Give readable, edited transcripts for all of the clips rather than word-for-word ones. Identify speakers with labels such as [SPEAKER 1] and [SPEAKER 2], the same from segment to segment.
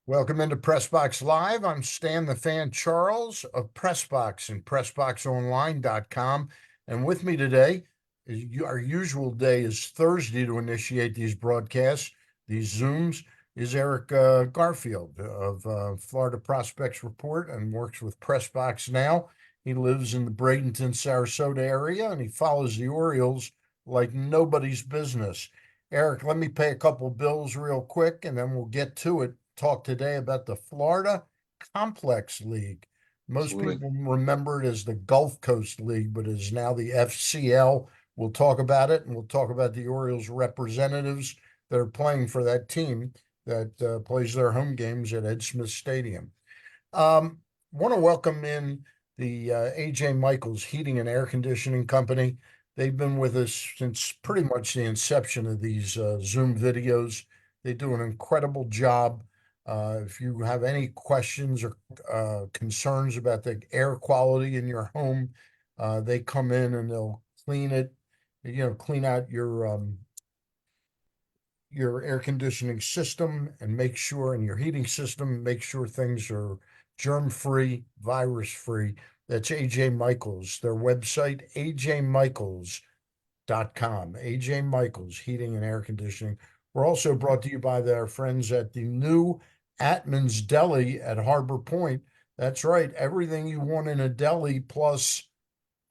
[SPEAKER 1] Welcome into Pressbox Live. I'm Stan the Fan Charles of Pressbox and PressBoxOnline.com. And with me today, our usual day is Thursday to initiate these broadcasts, these Zooms, is Eric Garfield of Florida Prospects Report and works with Pressbox now. He lives in the Bradenton, Sarasota area, and he follows the Orioles like nobody's business. Eric, let me pay a couple bills real quick, and then we'll get to it. Talk today about the Florida Complex League. Most
[SPEAKER 2] Absolutely.
[SPEAKER 1] people remember it as the Gulf Coast League, but it is now the FCL. We'll talk about it, and we'll talk about the Orioles representatives that are playing for that team that plays their home games at Ed Smith Stadium. Want to welcome in the AJ Michaels Heating and Air Conditioning Company. They've been with us since pretty much the inception of these Zoom videos. They do an incredible job. If you have any questions or concerns about the air quality in your home, they come in and they'll clean it, clean out your air conditioning system and make sure, and your heating system, make sure things are germ-free, virus-free. That's AJ Michaels. Their website, ajmichaels.com. AJ Michaels Heating and Air Conditioning. We're also brought to you by their friends at the new Atman's Deli at Harbor Point. That's right. Everything you want in a deli plus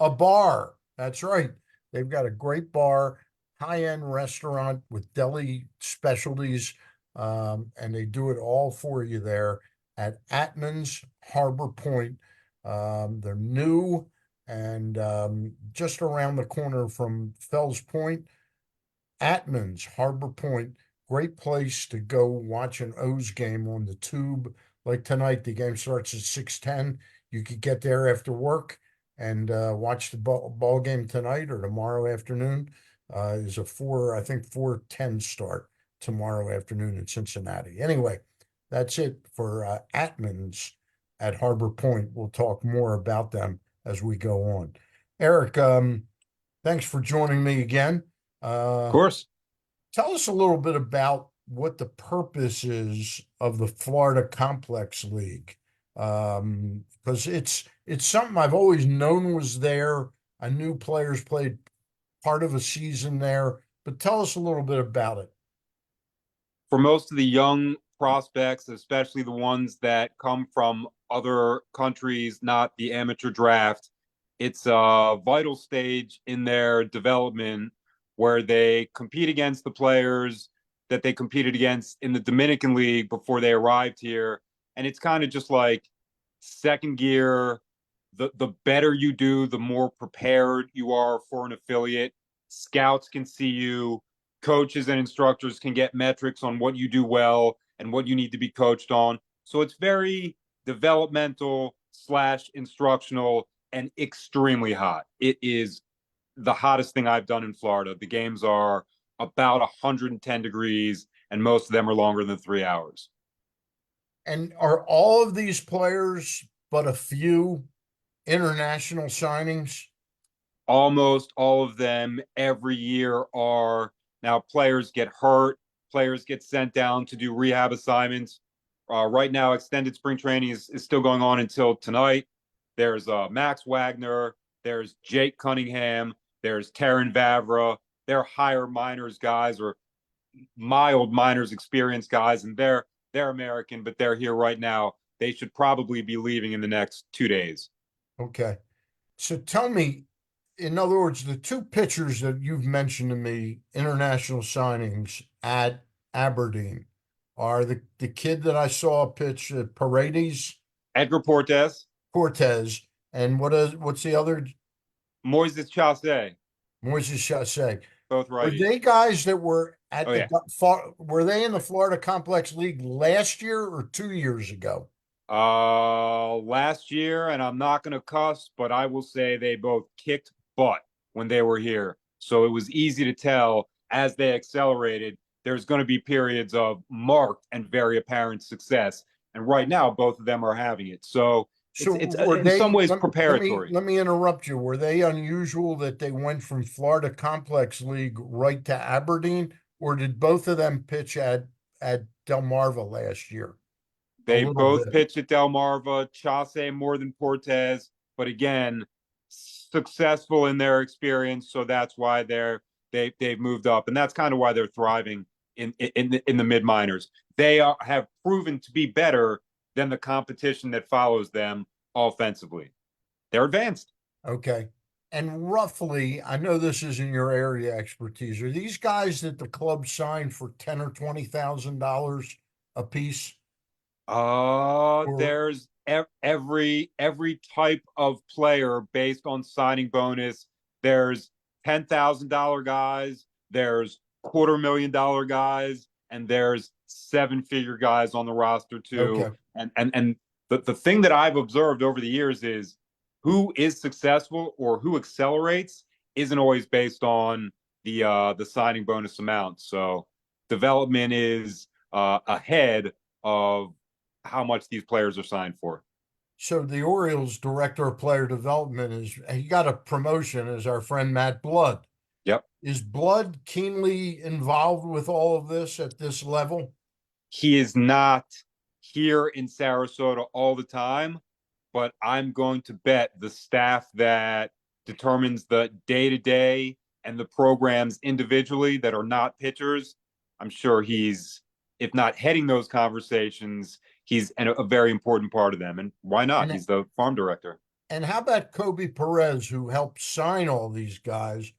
[SPEAKER 1] a bar. That's right. They've got a great bar, high-end restaurant with deli specialties, and they do it all for you there at Atman's Harbor Point. They're new and just around the corner from Fells Point. Atman's Harbor Point, great place to go watch an O's game on the tube. Like tonight, the game starts at 6:10. You could get there after work and watch the ball game tonight or tomorrow afternoon. Is a I think 4:10 start tomorrow afternoon in Cincinnati. Anyway, that's it for Atman's at Harbor Point. We'll talk more about them as we go on. Eric, thanks for joining me again.
[SPEAKER 2] Of
[SPEAKER 1] Uh,
[SPEAKER 2] course.
[SPEAKER 1] Tell us a little bit about what the purpose is of the Florida Complex League. Because it's something I've always known was there. I knew players played part of a season there, but tell us a little bit about it.
[SPEAKER 2] For most of the young prospects, especially the ones that come from other countries, not the amateur draft, it's a vital stage in their development where they compete against the players that they competed against in the Dominican League before they arrived here. And it's kind of just like second gear. The better you do, the more prepared you are for an affiliate. Scouts can see you, coaches and instructors can get metrics on what you do well and what you need to be coached on. So it's very developmental slash instructional and extremely hot. It is the hottest thing I've done in Florida. The games are about 110 degrees, and most of them are longer than 3 hours.
[SPEAKER 1] And are all of these players, but a few, international signings?
[SPEAKER 2] Almost all of them every year are. Now players get hurt, players get sent down to do rehab assignments. Right now, extended spring training is still going on until tonight. There's Max Wagner, there's Jake Cunningham, there's Taryn Vavra. They're higher minors guys or mild minors experienced guys, and they're American, but they're here right now. They should probably be leaving in the next 2 days.
[SPEAKER 1] Okay. So tell me, in other words, the two pitchers that you've mentioned to me, international signings at Aberdeen, are the kid that I saw pitch at Paredes,
[SPEAKER 2] Edgar Portes,
[SPEAKER 1] Cortez, and what's the other?
[SPEAKER 2] Moises Chasse,
[SPEAKER 1] Moises Chasse.
[SPEAKER 2] both
[SPEAKER 1] Were
[SPEAKER 2] righties.
[SPEAKER 1] they guys that were at
[SPEAKER 2] Oh yeah.
[SPEAKER 1] were they in the Florida Complex League last year or 2 years ago?
[SPEAKER 2] Last year, and I'm not gonna cuss, but I will say they both kicked butt when they were here. So it was easy to tell as they accelerated, there's going to be periods of marked and very apparent success. And right now, both of them are having it. So
[SPEAKER 1] So
[SPEAKER 2] it's
[SPEAKER 1] were
[SPEAKER 2] in some
[SPEAKER 1] they,
[SPEAKER 2] ways
[SPEAKER 1] let me
[SPEAKER 2] preparatory.
[SPEAKER 1] let me interrupt you. Were they unusual that they went from Florida Complex League right to Aberdeen, or did both of them pitch at Delmarva last year? a
[SPEAKER 2] They
[SPEAKER 1] little
[SPEAKER 2] both
[SPEAKER 1] bit.
[SPEAKER 2] pitched at Delmarva, Chase more than Portes, but again, successful in their experience. So that's why they've moved up, and that's kind of why they're thriving in the mid minors. They have proven to be better than the competition that follows them offensively. They're advanced.
[SPEAKER 1] Okay. And roughly, I know this isn't your area expertise. Are these guys that the club signed for 10 or $20,000 a piece? Or
[SPEAKER 2] There's every type of player based on signing bonus. There's $10,000 guys, there's $250,000 guys, and there's seven-figure guys on the roster too.
[SPEAKER 1] okay.
[SPEAKER 2] And the thing that I've observed over the years is who is successful or who accelerates isn't always based on the signing bonus amount. So development is ahead of how much these players are signed for.
[SPEAKER 1] So the Orioles director of player development he got a promotion as our friend Matt Blood.
[SPEAKER 2] Yep.
[SPEAKER 1] Is Blood keenly involved with all of this at this level?
[SPEAKER 2] He is not here in Sarasota all the time, but I'm going to bet the staff that determines the day to day and the programs individually that are not pitchers, I'm sure he's, if not heading those conversations, he's a very important part of them. And why not?
[SPEAKER 1] And
[SPEAKER 2] He's the farm director.
[SPEAKER 1] and how about Kobe Perez, who helped sign all these guys?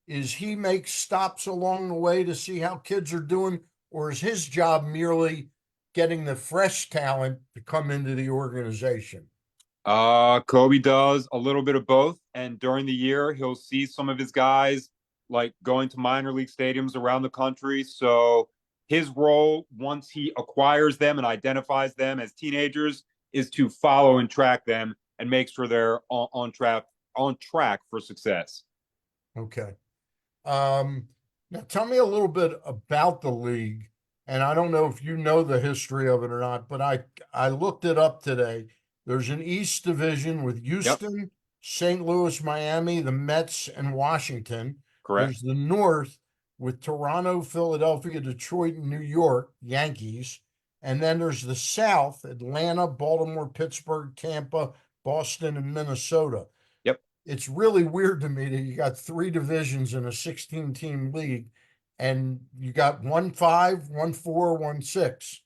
[SPEAKER 1] Is he make stops along the way to see how kids are doing, or is his job merely getting the fresh talent to come into the organization?
[SPEAKER 2] Kobe does a little bit of both, and during the year, he'll see some of his guys like going to minor league stadiums around the country. So his role, once he acquires them and identifies them as teenagers, is to follow and track them and make sure they're on track for success.
[SPEAKER 1] Okay. Now tell me a little bit about the league. And I don't know if you know the history of it or not, but I looked it up today. There's an East Division with
[SPEAKER 2] Yep,
[SPEAKER 1] Houston, St. Louis, Miami, the Mets, and Washington.
[SPEAKER 2] correct.
[SPEAKER 1] There's the North with Toronto, Philadelphia, Detroit, and New York, Yankees. And then there's the South, Atlanta, Baltimore, Pittsburgh, Tampa, Boston, and Minnesota.
[SPEAKER 2] Yep.
[SPEAKER 1] It's really weird to me that you got three divisions in a 16 team league and you got 1-5, 1-4, 1-6.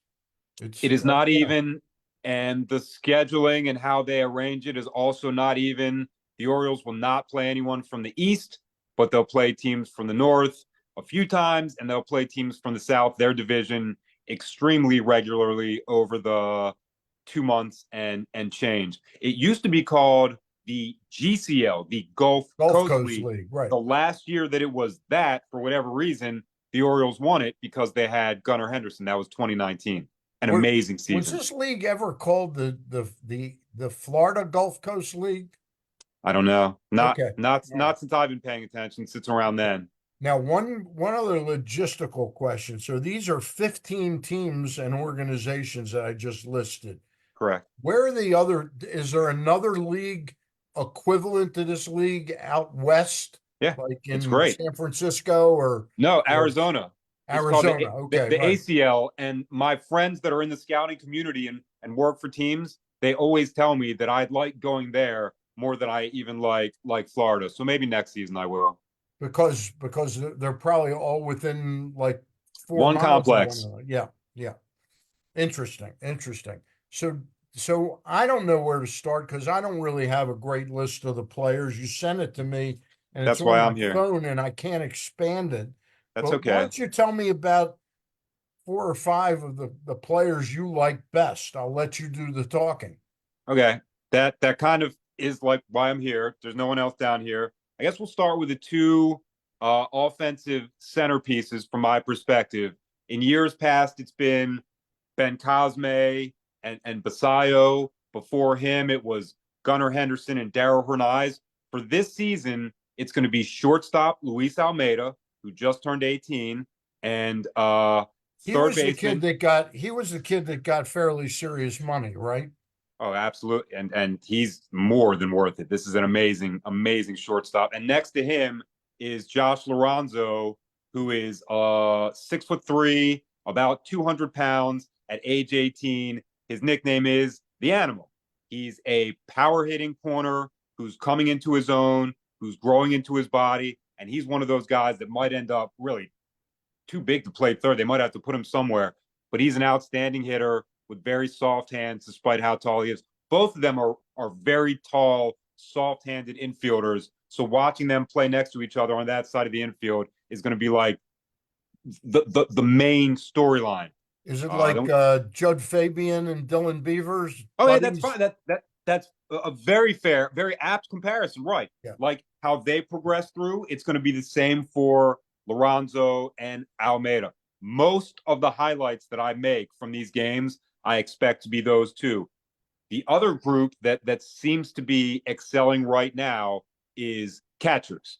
[SPEAKER 1] It's
[SPEAKER 2] It is not
[SPEAKER 1] yeah.
[SPEAKER 2] even, and the scheduling and how they arrange it is also not even. The Orioles will not play anyone from the East, but they'll play teams from the North a few times, and they'll play teams from the South, their division, extremely regularly over the 2 months and change. It used to be called the GCL, the Gulf
[SPEAKER 1] Gulf
[SPEAKER 2] Coast
[SPEAKER 1] Coast
[SPEAKER 2] League.
[SPEAKER 1] League, right.
[SPEAKER 2] The last year that it was that, for whatever reason, the Orioles won it because they had Gunnar Henderson. That was 2019. An amazing
[SPEAKER 1] Was
[SPEAKER 2] season.
[SPEAKER 1] this league ever called the Florida Gulf Coast League?
[SPEAKER 2] I don't know. Not
[SPEAKER 1] Okay.
[SPEAKER 2] not
[SPEAKER 1] All right.
[SPEAKER 2] not since I've been paying attention. Since around
[SPEAKER 1] Okay.
[SPEAKER 2] then.
[SPEAKER 1] Now, one other logistical question. So these are 15 teams and organizations that I just listed.
[SPEAKER 2] Correct.
[SPEAKER 1] Where are the other, is there another league equivalent to this league out west,
[SPEAKER 2] Yeah,
[SPEAKER 1] like
[SPEAKER 2] it's
[SPEAKER 1] in
[SPEAKER 2] great.
[SPEAKER 1] San Francisco
[SPEAKER 2] No,
[SPEAKER 1] or
[SPEAKER 2] Arizona. It's called
[SPEAKER 1] Arizona? Okay,
[SPEAKER 2] the
[SPEAKER 1] right.
[SPEAKER 2] ACL. And my friends that are in the scouting community and work for teams, they always tell me that I'd like going there more than I even like Florida. So maybe next season I will.
[SPEAKER 1] Because they're probably all within like four
[SPEAKER 2] One
[SPEAKER 1] miles of one
[SPEAKER 2] complex.
[SPEAKER 1] another. Yeah, yeah. Interesting, interesting. So so I don't know where to start because I don't really have a great list of the players. You sent it to me and it's
[SPEAKER 2] That's
[SPEAKER 1] on
[SPEAKER 2] why
[SPEAKER 1] my
[SPEAKER 2] I'm here.
[SPEAKER 1] phone and I can't expand it.
[SPEAKER 2] That's
[SPEAKER 1] But why
[SPEAKER 2] okay.
[SPEAKER 1] don't you tell me about four or five of the players you like best? I'll let you do the talking.
[SPEAKER 2] Okay. That kind of is like why I'm here. There's no one else down here. I guess we'll start with the two offensive centerpieces from my perspective. In years past, it's been Ben Cosme and Basayo. Before him, it was Gunnar Henderson and Darryl Hernandez. For this season, it's going to be shortstop Luis Almeida, who just turned 18, and third baseman.
[SPEAKER 1] He was the kid that got fairly serious money, right?
[SPEAKER 2] Oh, absolutely. And he's more than worth it. This is an amazing shortstop. And next to him is Josh Lorenzo, who is 6'3", about 200 pounds at age 18. His nickname is the Animal. He's a power hitting corner who's coming into his own, who's growing into his body, and he's one of those guys that might end up really too big to play third. They might have to put him somewhere, but he's an outstanding hitter with very soft hands, despite how tall he is. Both of them are very tall, soft-handed infielders. So watching them play next to each other on that side of the infield is going to be like the main storyline.
[SPEAKER 1] Is it like Judd Fabian and Dylan Beavers
[SPEAKER 2] Oh yeah, that's
[SPEAKER 1] buddies?
[SPEAKER 2] fine. That's a very fair, very apt comparison, right?
[SPEAKER 1] Yeah.
[SPEAKER 2] Like how they progress through, it's going to be the same for Lorenzo and Almeida. Most of the highlights that I make from these games, I expect to be those two. The other group that seems to be excelling right now is catchers.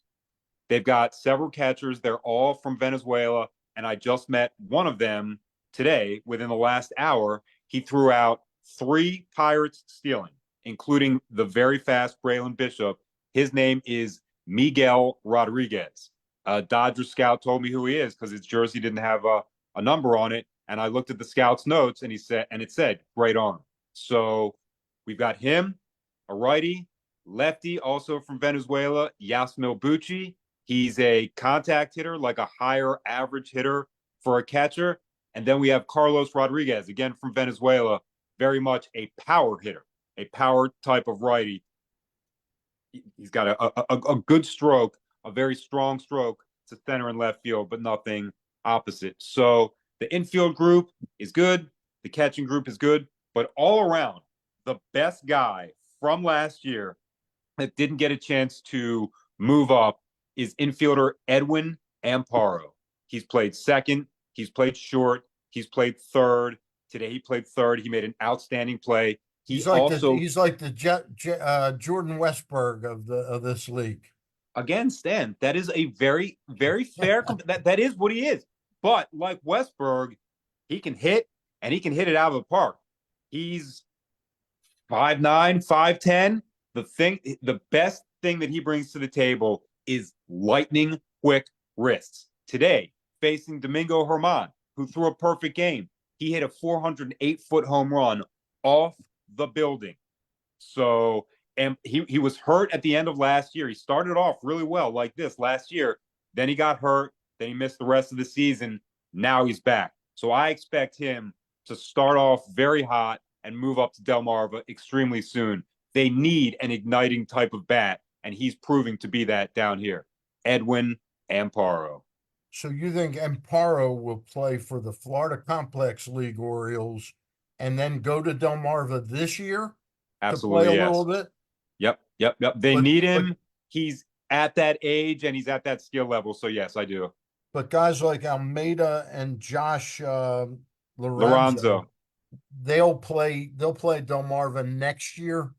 [SPEAKER 2] They've got several catchers. They're all from Venezuela, and I just met one of them today within the last hour. He threw out 3 Pirates stealing, including the very fast Braylon Bishop. His name is Miguel Rodriguez. A Dodger scout told me who he is because his jersey didn't have a number on it. And I looked at the scout's notes and it said great arm. So we've got him, a righty, lefty, also from Venezuela, Yasmil Bucci. He's a contact hitter, like a higher average hitter for a catcher. And then we have Carlos Rodriguez, again from Venezuela, very much a power hitter, a power type of righty. He's got a good stroke, a very strong stroke to center and left field, but nothing opposite. So the infield group is good. The catching group is good. But all around, the best guy from last year that didn't get a chance to move up is infielder Edwin Amparo. He's played second. He's played short. He's played third. Today he played third. He made an outstanding play.
[SPEAKER 1] He's like the Jordan Westberg of this league.
[SPEAKER 2] Again, Stan, that is a very, very fair. That is what he is. But like Westberg, he can hit and he can hit it out of the park. He's 5'9", 5'10". The best thing that he brings to the table is lightning quick wrists. Today, facing Domingo Germán, who threw a perfect game, he hit a 408-foot home run off the building. So, and he was hurt at the end of last year. He started off really well like this last year. Then he got hurt. Then he missed the rest of the season. Now he's back. So I expect him to start off very hot and move up to Delmarva extremely soon. They need an igniting type of bat, and he's proving to be that down here. Edwin Amparo.
[SPEAKER 1] So you think Amparo will play for the Florida Complex League Orioles and then go to Delmarva this year to play
[SPEAKER 2] Absolutely,
[SPEAKER 1] a little
[SPEAKER 2] yes.
[SPEAKER 1] bit?
[SPEAKER 2] Yep. They
[SPEAKER 1] But
[SPEAKER 2] need
[SPEAKER 1] but
[SPEAKER 2] him. He's at that age and he's at that skill level. So yes, I do.
[SPEAKER 1] but guys like Almeida and Josh Lorenzo,
[SPEAKER 2] Lorenzo.
[SPEAKER 1] they'll play Delmarva next year,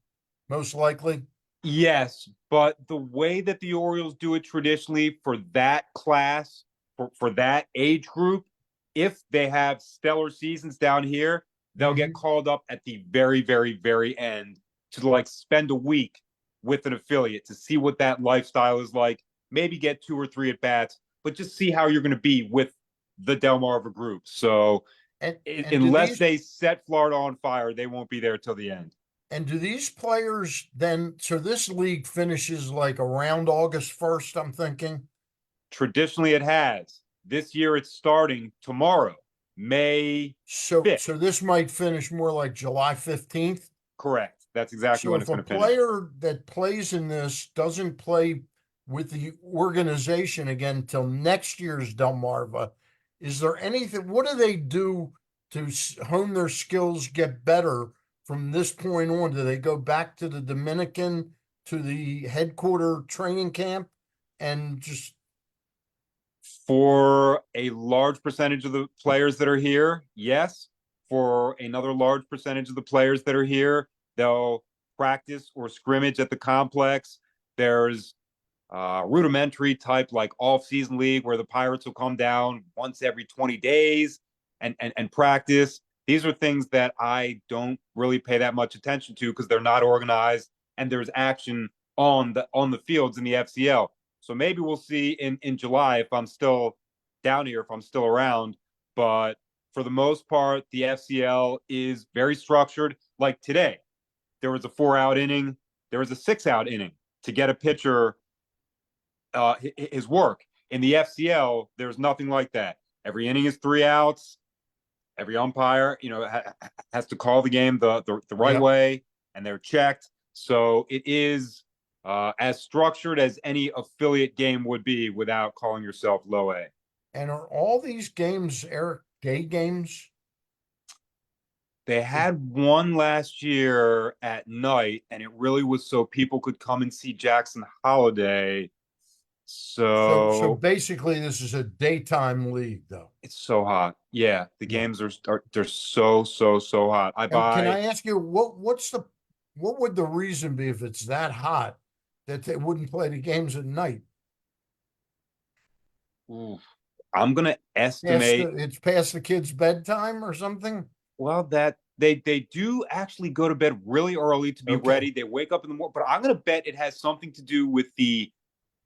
[SPEAKER 1] most likely.
[SPEAKER 2] Yes, but the way that the Orioles do it traditionally for that class, for that age group, if they have stellar seasons down here, they'll get
[SPEAKER 1] Mhm.
[SPEAKER 2] called up at the very, very, very end to like spend a week with an affiliate to see what that lifestyle is like. Maybe get 2 or 3 at bats, but just see how you're going to be with the Delmarva group. So
[SPEAKER 1] And do
[SPEAKER 2] unless
[SPEAKER 1] these
[SPEAKER 2] they set Florida on fire, they won't be there till the end.
[SPEAKER 1] and do these players then so this league finishes like around August 1st, I'm thinking.
[SPEAKER 2] Traditionally, it has. This year, it's starting tomorrow, May
[SPEAKER 1] So
[SPEAKER 2] 5th.
[SPEAKER 1] so this might finish more like July 15th.
[SPEAKER 2] Correct. That's exactly
[SPEAKER 1] So
[SPEAKER 2] when
[SPEAKER 1] if
[SPEAKER 2] it's
[SPEAKER 1] a
[SPEAKER 2] going to finish.
[SPEAKER 1] player that plays in this doesn't play with the organization again till next year's Delmarva, is there anything? What do they do to hone their skills, get better from this point on? Do they go back to the Dominican to the headquarter training camp and just
[SPEAKER 2] For a large percentage of the players that are here, yes. For another large percentage of the players that are here, they'll practice or scrimmage at the complex. There's rudimentary type like off-season league where the Pirates will come down once every 20 days and practice. These are things that I don't really pay that much attention to because they're not organized and there's action on the fields in the FCL. So maybe we'll see in July if I'm still down here, if I'm still around. But for the most part, the FCL is very structured. Like today, there was a 4-out inning, there was a 6-out inning to get a pitcher his work. In the FCL, there's nothing like that. Every inning is 3 outs. Every umpire, has to call the game the right
[SPEAKER 1] Yep.
[SPEAKER 2] way, and they're checked. So it is as structured as any affiliate game would be without calling yourself low A.
[SPEAKER 1] And are all these games, Eric, day games?
[SPEAKER 2] They had one last year at night, and it really was so people could come and see Jackson Holiday.
[SPEAKER 1] So
[SPEAKER 2] So
[SPEAKER 1] basically, this is a daytime league, though.
[SPEAKER 2] it's so hot. Yeah, the
[SPEAKER 1] Yeah.
[SPEAKER 2] games are they're so hot. I
[SPEAKER 1] And can
[SPEAKER 2] buy
[SPEAKER 1] I ask you what would the reason be if it's that hot that they wouldn't play the games at night?
[SPEAKER 2] ooh, I'm gonna estimate.
[SPEAKER 1] It's past the kids' bedtime or something?
[SPEAKER 2] Well, that they do actually go to bed really early to be
[SPEAKER 1] Okay.
[SPEAKER 2] ready. They wake up in the morning, but I'm gonna bet it has something to do with the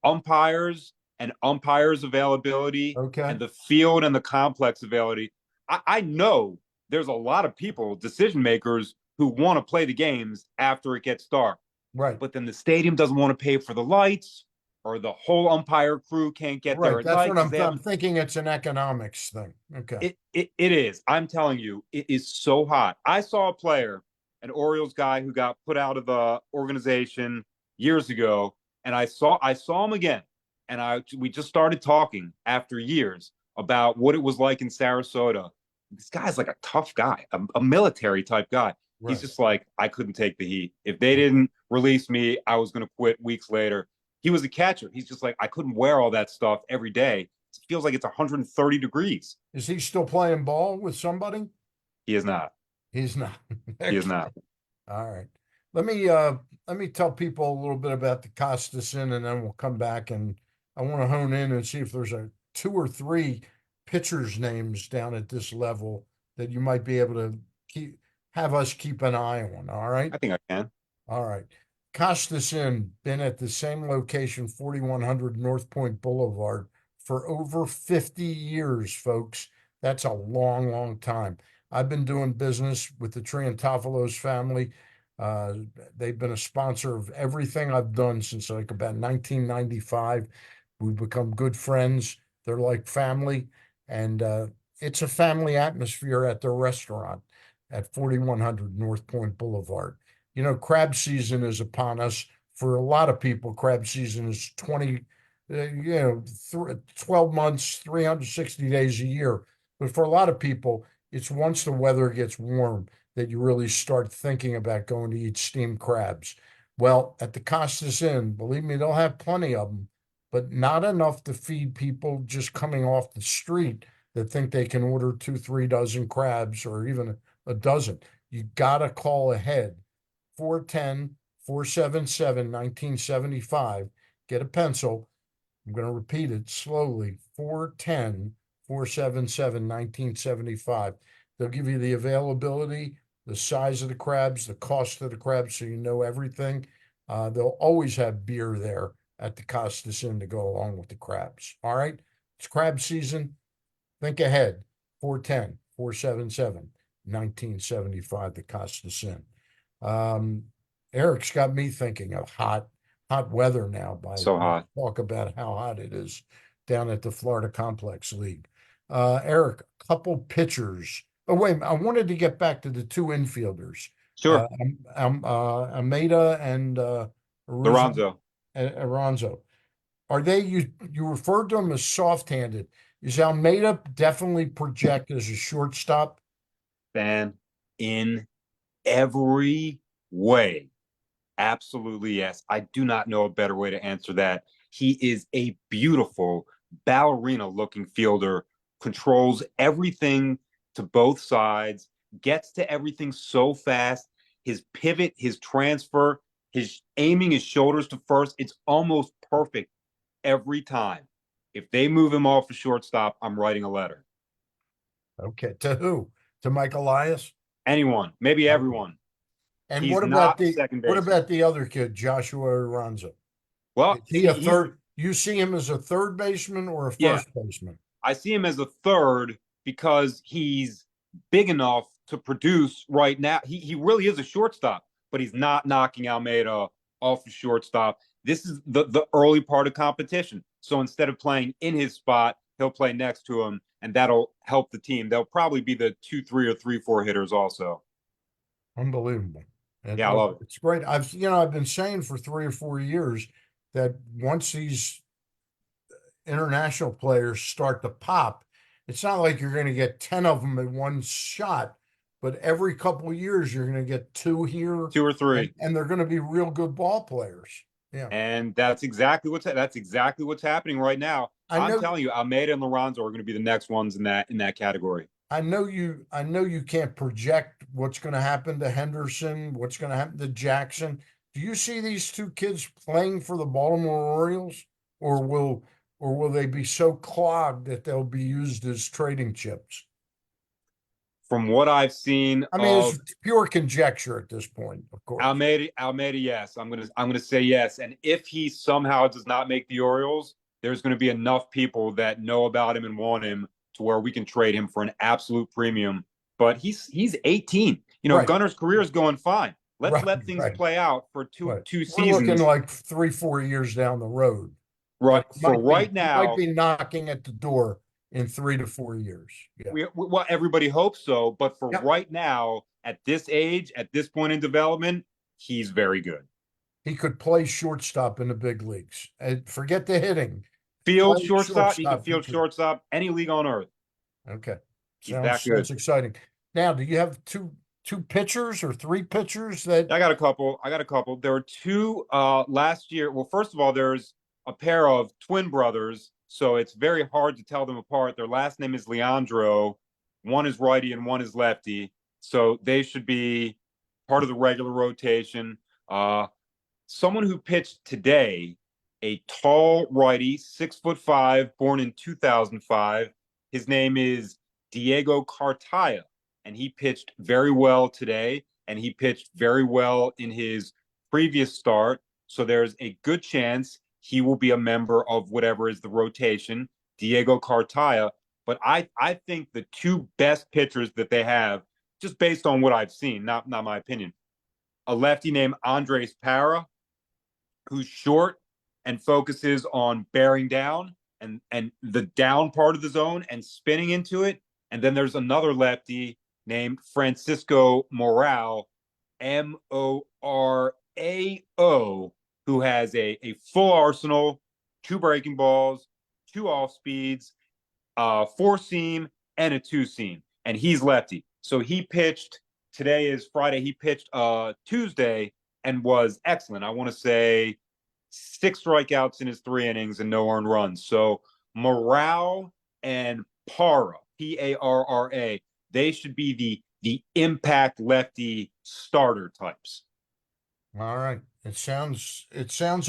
[SPEAKER 2] umpires and umpires availability
[SPEAKER 1] Okay.
[SPEAKER 2] and the field and the complex availability. I know there's a lot of people, decision makers, who want to play the games after it gets dark,
[SPEAKER 1] Right.
[SPEAKER 2] but then the stadium doesn't want to pay for the lights, or the whole umpire crew can't get there
[SPEAKER 1] Right.
[SPEAKER 2] at
[SPEAKER 1] That's
[SPEAKER 2] night
[SPEAKER 1] what
[SPEAKER 2] because they
[SPEAKER 1] I'm
[SPEAKER 2] haven't.
[SPEAKER 1] thinking it's an economics thing. Okay.
[SPEAKER 2] It is. I'm telling you, it is so hot. I saw a player, an Orioles guy who got put out of the organization years ago, and I saw him again, and we just started talking after years about what it was like in Sarasota. This guy's like a tough guy, a military type guy. He's
[SPEAKER 1] Right.
[SPEAKER 2] just like, I couldn't take the heat. If they didn't release me, I was going to quit weeks later. He was a catcher. He's just like, I couldn't wear all that stuff every day. It feels like it's 130 degrees.
[SPEAKER 1] Is he still playing ball with somebody?
[SPEAKER 2] He is not.
[SPEAKER 1] He's not.
[SPEAKER 2] He is
[SPEAKER 1] Okay.
[SPEAKER 2] not.
[SPEAKER 1] All right. Let me uh let me tell people a little bit about the Costas Inn, and then we'll come back and I want to hone in and see if there's a two or three pitchers' names down at this level that you might be able to have us keep an eye on. All right.
[SPEAKER 2] I think I can.
[SPEAKER 1] All right. Costas Inn, been at the same location, 4100 North Point Boulevard, for over 50 years, folks. That's a long, long time. I've been doing business with the Triantafilos family. Uh, they've been a sponsor of everything I've done since like about 1995. We've become good friends. They're like family, and it's a family atmosphere at their restaurant at 4100 North Point Boulevard. Crab season is upon us. For a lot of people, crab season is 12 months, 360 days a year. But for a lot of people, it's once the weather gets warm that you really start thinking about going to eat steamed crabs. Well, at the Costas Inn, believe me, they'll have plenty of them, but not enough to feed people just coming off the street that think they can order two, 3 dozen crabs or even a dozen. You got to call ahead. 410-477-1975. Get a pencil. I'm going to repeat it slowly. 410-477-1975. They'll give you the availability, the size of the crabs, the cost of the crabs, so you know everything. They'll always have beer there at the Costas Inn to go along with the crabs. All right. It's crab season. Think ahead. 410-477-1975, the Costas Inn. Eric's got me thinking of hot weather now by
[SPEAKER 2] So hot.
[SPEAKER 1] talk about how hot it is down at the Florida Complex League. Eric, a couple pitchers. Oh, wait, I wanted to get back to the two infielders, uh,
[SPEAKER 2] Sure.
[SPEAKER 1] Almeida and
[SPEAKER 2] Lorenzo.
[SPEAKER 1] Aranzo. Are they you referred to them as soft-handed? Is Almeida definitely project as a shortstop?
[SPEAKER 2] Fan in every way. Absolutely, yes. I do not know a better way to answer that. He is a beautiful ballerina looking fielder, controls everything to both sides, gets to everything so fast. His pivot, his transfer, his aiming his shoulders to first, it's almost perfect every time. If they move him off the shortstop, I'm writing a letter.
[SPEAKER 1] Okay, to who? To Mike Elias?
[SPEAKER 2] Anyone, maybe
[SPEAKER 1] Okay.
[SPEAKER 2] everyone.
[SPEAKER 1] And
[SPEAKER 2] He's
[SPEAKER 1] what about
[SPEAKER 2] not a
[SPEAKER 1] the
[SPEAKER 2] second
[SPEAKER 1] what
[SPEAKER 2] baseman.
[SPEAKER 1] about the other kid, Joshua Aranza?
[SPEAKER 2] Well,
[SPEAKER 1] Is he
[SPEAKER 2] see,
[SPEAKER 1] a
[SPEAKER 2] he's
[SPEAKER 1] third? You see him as a third baseman or a
[SPEAKER 2] yeah.
[SPEAKER 1] first baseman?
[SPEAKER 2] I see him as a third because he's big enough to produce right now. He really is a shortstop, but he's not knocking Almeida off the shortstop. This is the early part of competition. So instead of playing in his spot, he'll play next to him, and that'll help the team. They'll probably be the 2-3 or 3-4 hitters also.
[SPEAKER 1] Unbelievable. And
[SPEAKER 2] Yeah, I love it.
[SPEAKER 1] it's great. I've been saying for 3 or 4 years that once these international players start to pop, it's not like you're going to get 10 of them in one shot, but every couple of years you're going to get two here,
[SPEAKER 2] 2 or 3.
[SPEAKER 1] and they're going to be real good ball players. Yeah.
[SPEAKER 2] And that's exactly what's happening right now.
[SPEAKER 1] I
[SPEAKER 2] I'm
[SPEAKER 1] know
[SPEAKER 2] telling you, Almeida and Lorenzo are going to be the next ones in that category.
[SPEAKER 1] I know you can't project what's going to happen to Henderson, what's going to happen to Jackson. Do you see these two kids playing for the Baltimore Orioles, or will they be so clogged that they'll be used as trading chips?
[SPEAKER 2] From what I've seen
[SPEAKER 1] I mean,
[SPEAKER 2] of
[SPEAKER 1] it's pure conjecture at this point, of course.
[SPEAKER 2] Almeida, yes, I'm gonna say yes. And if he somehow does not make the Orioles, there's going to be enough people that know about him and want him to where we can trade him for an absolute premium. But he's 18.
[SPEAKER 1] Right,
[SPEAKER 2] Gunner's career is going fine. Let's
[SPEAKER 1] right,
[SPEAKER 2] let things
[SPEAKER 1] right,
[SPEAKER 2] play out for two
[SPEAKER 1] right.
[SPEAKER 2] two
[SPEAKER 1] We're looking
[SPEAKER 2] seasons.
[SPEAKER 1] like 3, 4 years down the road.
[SPEAKER 2] Right
[SPEAKER 1] He
[SPEAKER 2] for
[SPEAKER 1] might be
[SPEAKER 2] right
[SPEAKER 1] he might
[SPEAKER 2] now,
[SPEAKER 1] be knocking at the door in 3 to 4 years. Yeah.
[SPEAKER 2] well, everybody hopes so. But for
[SPEAKER 1] Yep.
[SPEAKER 2] right now, at this age, at this point in development, he's very good.
[SPEAKER 1] He could play shortstop in the big leagues. And forget the hitting.
[SPEAKER 2] Field
[SPEAKER 1] Play
[SPEAKER 2] shortstop, he can
[SPEAKER 1] shortstop. He
[SPEAKER 2] field
[SPEAKER 1] could.
[SPEAKER 2] shortstop any league on earth.
[SPEAKER 1] Okay.
[SPEAKER 2] He's
[SPEAKER 1] Sounds
[SPEAKER 2] that good.
[SPEAKER 1] sounds exciting. Now, do you have two pitchers or three pitchers that
[SPEAKER 2] I got a couple. There were two last year. Well, first of all, there's a pair of twin brothers, so it's very hard to tell them apart. Their last name is Leandro. One is righty and one is lefty, so they should be part of the regular rotation. Someone who pitched today, a tall righty, 6'5", born in 2005. His name is Diego Cartaya, and he pitched very well today, and he pitched very well in his previous start. So there's a good chance he will be a member of whatever is the rotation, Diego Cartaya. But I think the two best pitchers that they have, just based on what I've seen, not my opinion, a lefty named Andres Parra, who's short and focuses on bearing down and the down part of the zone and spinning into it. And then there's another lefty named Francisco Morao, Morao, who has a full arsenal, two breaking balls, two off speeds, four seam, and a two seam. And he's lefty. So he pitched, today is Friday, he pitched Tuesday and was excellent. I want to say 6 strikeouts in his 3 innings and no earned runs. So Morale and Para, Parra, they should be the impact lefty starter types.
[SPEAKER 1] all right. It sounds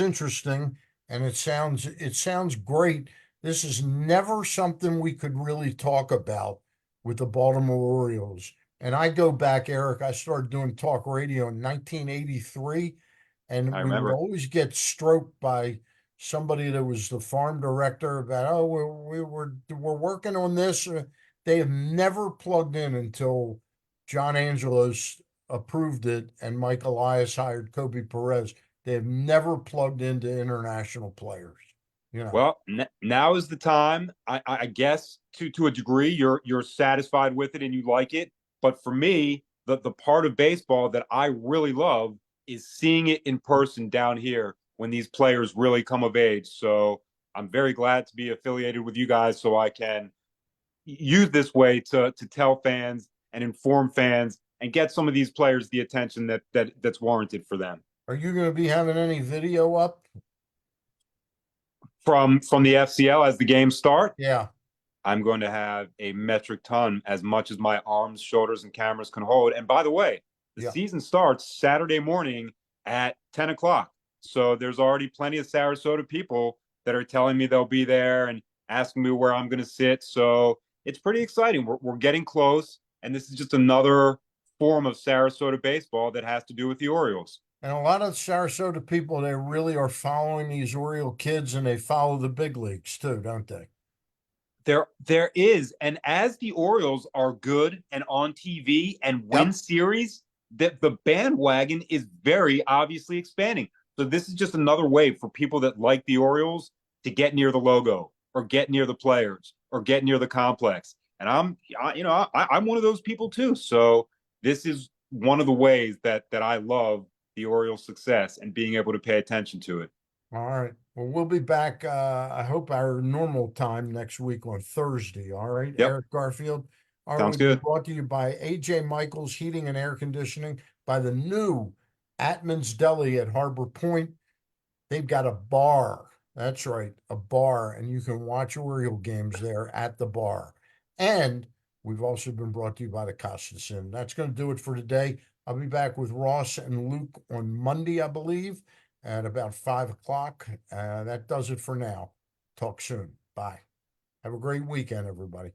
[SPEAKER 1] interesting, and it sounds great. This is never something we could really talk about with the Baltimore Orioles. And I go back, Eric, I started doing talk radio in 1983, and
[SPEAKER 2] I
[SPEAKER 1] we would
[SPEAKER 2] remember.
[SPEAKER 1] always get stroked by somebody that was the farm director about, oh, we're working on this. They have never plugged in until John Angelos approved it and Mike Elias hired Kobe Perez. They have never plugged into international players. You know,
[SPEAKER 2] Well, now is the time. I guess to a degree, you're satisfied with it and you like it. But for me, the part of baseball that I really love is seeing it in person down here when these players really come of age. So I'm very glad to be affiliated with you guys, so I can use this way to tell fans and inform fans and get some of these players the attention that's warranted for them.
[SPEAKER 1] are you going to be having any video up?
[SPEAKER 2] From the FCL as the games start,
[SPEAKER 1] Yeah,
[SPEAKER 2] I'm going to have a metric ton, as much as my arms, shoulders, and cameras can hold. And by the way, the
[SPEAKER 1] yeah.
[SPEAKER 2] season starts Saturday morning at 10 o'clock. So there's already plenty of Sarasota people that are telling me they'll be there and asking me where I'm going to sit. So it's pretty exciting. We're getting close. And this is just another form of Sarasota baseball that has to do with the Orioles.
[SPEAKER 1] And a lot of Sarasota people, they really are following these Oriole kids, and they follow the big leagues too, don't they?
[SPEAKER 2] There is, and as the Orioles are good and on TV and win
[SPEAKER 1] Yep.
[SPEAKER 2] series, that the bandwagon is very obviously expanding. So this is just another way for people that like the Orioles to get near the logo or get near the players or get near the complex. And I'm one of those people too. So this is one of the ways that I love the Orioles' success and being able to pay attention to it.
[SPEAKER 1] All right. Well, we'll be back, I hope our normal time next week on Thursday. All right,
[SPEAKER 2] Yep,
[SPEAKER 1] Eric Garfield. All right,
[SPEAKER 2] sounds
[SPEAKER 1] we've been
[SPEAKER 2] good.
[SPEAKER 1] brought to you by AJ Michaels Heating and Air Conditioning, by the new Atman's Deli at Harbor Point. They've got a bar. That's right, a bar, and you can watch Oriole games there at the bar. And we've also been brought to you by the Costas Inn. That's going to do it for today. I'll be back with Ross and Luke on Monday, I believe, at about 5 o'clock. That does it for now. Talk soon. Bye. Have a great weekend, everybody.